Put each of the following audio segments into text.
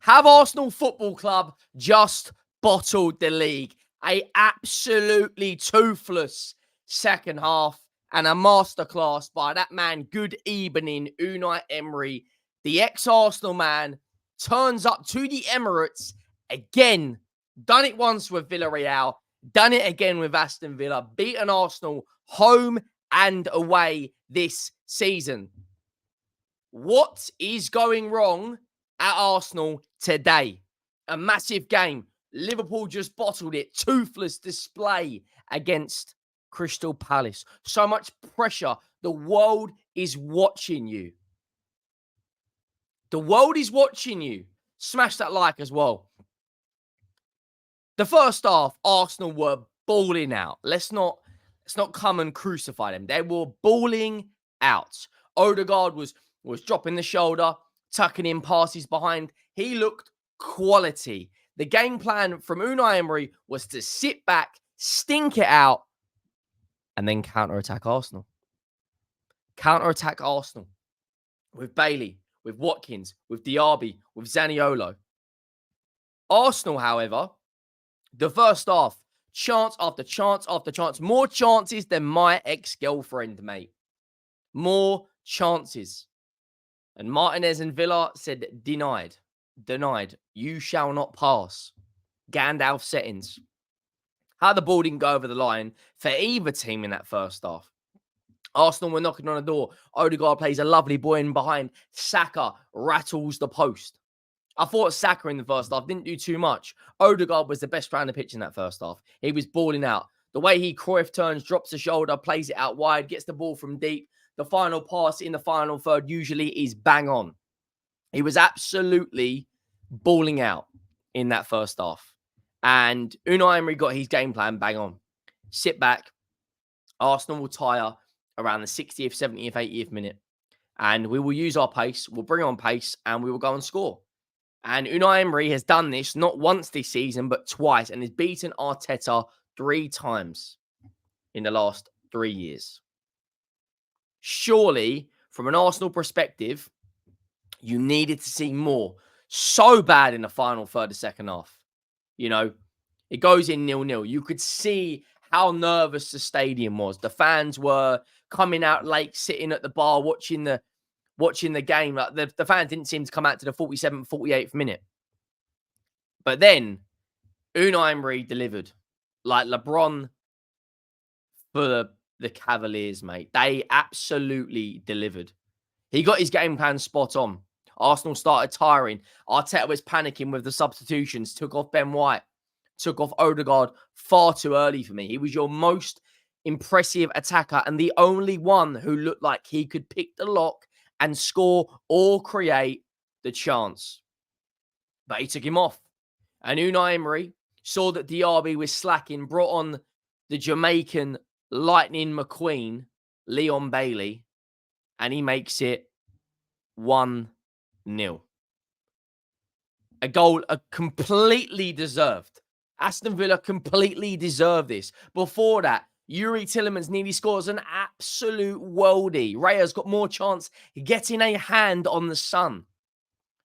Have Arsenal Football Club just bottled the league? A absolutely toothless second half and a masterclass by that man, good evening, Unai Emery. The ex-Arsenal man turns up to the Emirates again. Done it once with Villarreal, done it again with Aston Villa, beaten Arsenal home and away this season. What is going wrong at Arsenal today? A massive game. Liverpool just bottled it. Toothless display against Crystal Palace. So much pressure. The world is watching you. The world is watching you. Smash that like as well. The first half, Arsenal were balling out. Let's not come and crucify them. They were balling out. Odegaard was dropping the shoulder, tucking in passes behind. He looked quality. The game plan from Unai Emery was to sit back, stink it out, and then counter-attack Arsenal. Counter-attack Arsenal with Bailey, with Watkins, with Diaby, with Zaniolo. Arsenal, however, the first half, chance after chance after chance. More chances than my ex-girlfriend, mate. More chances. And Martinez and Villa said, denied. You shall not pass. Gandalf settings. How the ball didn't go over the line for either team in that first half. Arsenal were knocking on the door. Odegaard plays a lovely boy in behind. Saka rattles the post. I thought Saka in the first half didn't do too much. Odegaard was the best player on the pitch in that first half. He was balling out. The way he Cruyff turns, drops the shoulder, plays it out wide, gets the ball from deep. The final pass in the final third usually is bang on. He was absolutely balling out in that first half. And Unai Emery got his game plan bang on. Sit back. Arsenal will tire around the 60th, 70th, 80th minute. And we will use our pace. We'll bring on pace and we will go and score. And Unai Emery has done this not once this season, but twice. And has beaten Arteta 3 times in the last 3 years. Surely, from an Arsenal perspective, you needed to see more. So bad in the final third of second half. You know, it goes in 0-0. You could see how nervous the stadium was. The fans were coming out late, sitting at the bar, watching the game. Like the fans didn't seem to come out to the 47th, 48th minute. But then, Unai Emery delivered. Like LeBron for the Cavaliers, mate. They absolutely delivered. He got his game plan spot on. Arsenal started tiring. Arteta was panicking with the substitutions. Took off Ben White. Took off Odegaard far too early for me. He was your most impressive attacker and the only one who looked like he could pick the lock and score or create the chance. But he took him off. And Unai Emery saw that Diaby was slacking, brought on the Jamaican Lightning McQueen, Leon Bailey, and he makes it 1-0. A goal completely deserved. Aston Villa completely deserved this. Before that, Yuri Tillemans nearly scores an absolute worldie. Raya's got more chance getting a hand on the sun.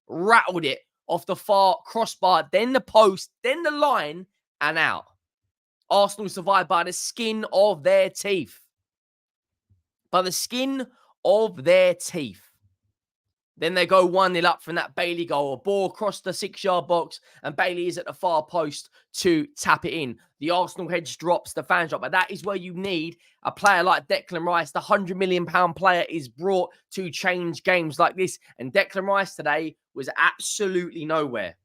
Rattled it off the far crossbar, then the post, then the line, and out. Arsenal survived by the skin of their teeth. By the skin of their teeth. Then they go 1-0 up from that Bailey goal. A ball across the 6-yard box, and Bailey is at the far post to tap it in. The Arsenal hedge drops, the fans drop. But that is where you need a player like Declan Rice. The £100 million player is brought to change games like this. And Declan Rice today was absolutely nowhere.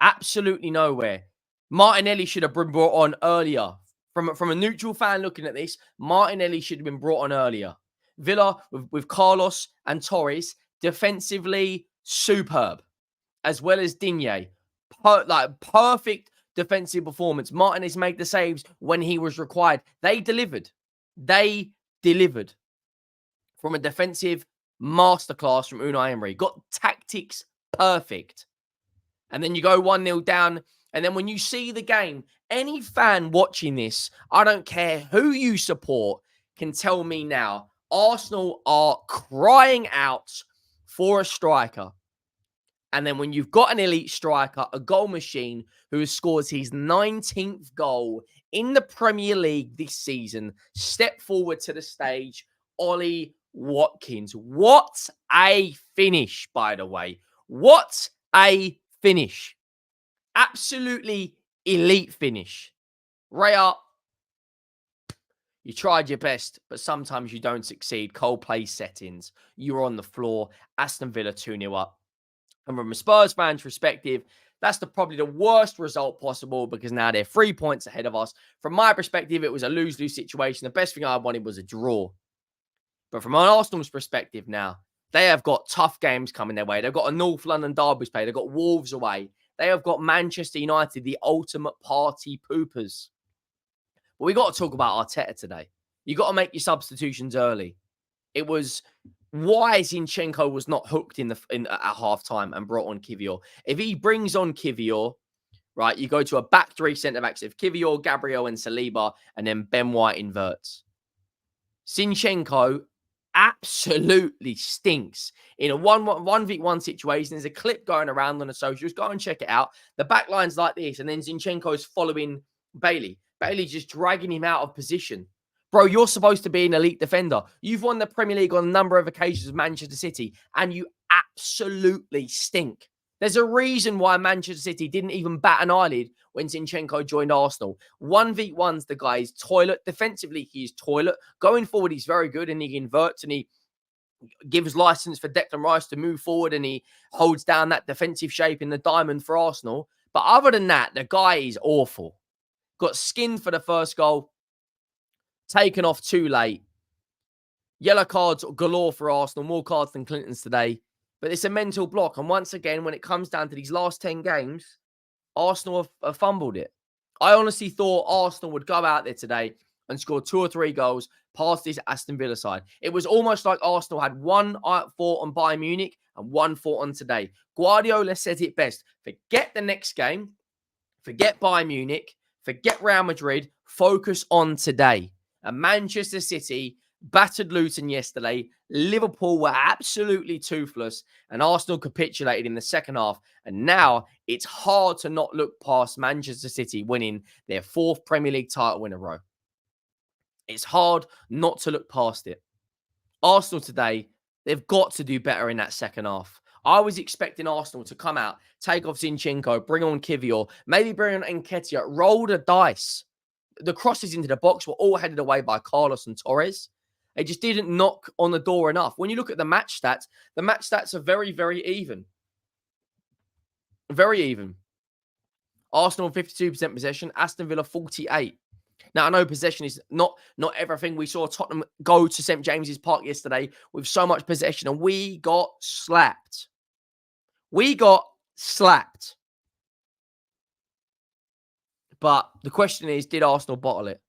Absolutely nowhere. Martinelli should have been brought on earlier. From a neutral fan looking at this, Martinelli should have been brought on earlier. Villa with Carlos and Torres, defensively superb, as well as Digne. Perfect defensive performance. Martinez made the saves when he was required. They delivered. They delivered. From a defensive masterclass from Unai Emery. Got tactics perfect. And then you go 1-0 down. And then when you see the game, any fan watching this, I don't care who you support, can tell me now, Arsenal are crying out for a striker. And then when you've got an elite striker, a goal machine who has scored his 19th goal in the Premier League this season, step forward to the stage, Ollie Watkins. What a finish, by the way. What a finish. Absolutely elite finish. Raya, you tried your best, but sometimes you don't succeed. Coldplay settings. You were on the floor. Aston Villa 2-0 up. And from a Spurs fan's perspective, that's probably the worst result possible because now they're 3 points ahead of us. From my perspective, it was a lose-lose situation. The best thing I wanted was a draw. But from an Arsenal's perspective now, they have got tough games coming their way. They've got a North London derby to play. They've got Wolves away. They have got Manchester United, the ultimate party poopers. But we got to talk about Arteta today. You got to make your substitutions early. It was why Zinchenko was not hooked at halftime and brought on Kivior. If he brings on Kivior, right, you go to a back three centre backs of Kivior, Gabriel, and Saliba, and then Ben White inverts. Zinchenko absolutely stinks in a 1v1 situation. There's a clip going around on the socials. Go and check it out. The back line's like this, and then Zinchenko's following Bailey. Bailey's just dragging him out of position. Bro, you're supposed to be an elite defender. You've won the Premier League on a number of occasions with Manchester City, and you absolutely stink. There's a reason why Manchester City didn't even bat an eyelid when Zinchenko joined Arsenal. 1v1's the guy is toilet. Defensively, he's toilet. Going forward, he's very good, and he inverts, and he gives license for Declan Rice to move forward, and he holds down that defensive shape in the diamond for Arsenal. But other than that, the guy is awful. Got skinned for the first goal. Taken off too late. Yellow cards galore for Arsenal. More cards than Clinton's today. But it's a mental block. And once again, when it comes down to these last 10 games, Arsenal have fumbled it. I honestly thought Arsenal would go out there today and score 2 or 3 goals past this Aston Villa side. It was almost like Arsenal had 1 thought on Bayern Munich and 1 thought on today. Guardiola said it best. Forget the next game. Forget Bayern Munich. Forget Real Madrid. Focus on today. And Manchester City battered Luton yesterday. Liverpool were absolutely toothless. And Arsenal capitulated in the second half. And now it's hard to not look past Manchester City winning their 4th Premier League title in a row. It's hard not to look past it. Arsenal today, they've got to do better in that second half. I was expecting Arsenal to come out, take off Zinchenko, bring on Kivior, maybe bring on Nketiah, roll the dice. The crosses into the box were all headed away by Carlos and Torres. They just didn't knock on the door enough. When you look at the match stats are very, very even. Very even. Arsenal 52% possession, Aston Villa 48%. Now, I know possession is not everything. We saw Tottenham go to St. James's Park yesterday with so much possession, and we got slapped. We got slapped. But the question is, did Arsenal bottle it?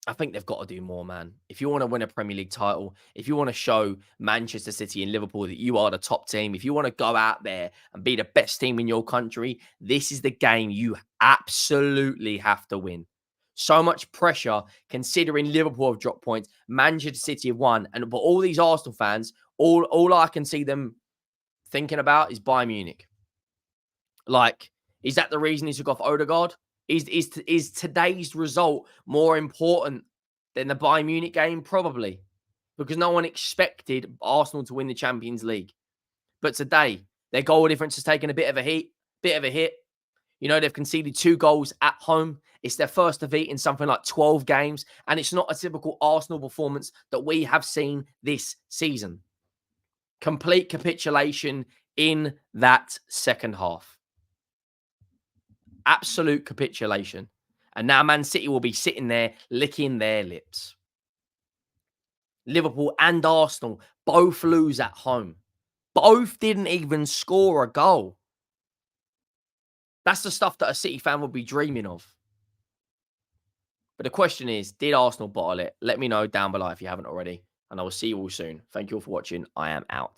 I think they've got to do more, man. If you want to win a Premier League title, if you want to show Manchester City and Liverpool that you are the top team, if you want to go out there and be the best team in your country, this is the game you absolutely have to win. So much pressure considering Liverpool have dropped points, Manchester City have won, and but all these Arsenal fans, all I can see them thinking about is Bayern Munich. Like, is that the reason he took off Odegaard? Is today's result more important than the Bayern Munich game? Probably. Because no one expected Arsenal to win the Champions League. But today, their goal difference has taken a bit of a hit. You know, they've conceded 2 goals at home. It's their first defeat in something like 12 games. And it's not a typical Arsenal performance that we have seen this season. Complete capitulation in that second half. Absolute capitulation. And now Man City will be sitting there licking their lips. Liverpool and Arsenal both lose at home. Both didn't even score a goal. That's the stuff that a City fan would be dreaming of. But the question is, did Arsenal bottle it? Let me know down below if you haven't already. And I will see you all soon. Thank you all for watching. I am out.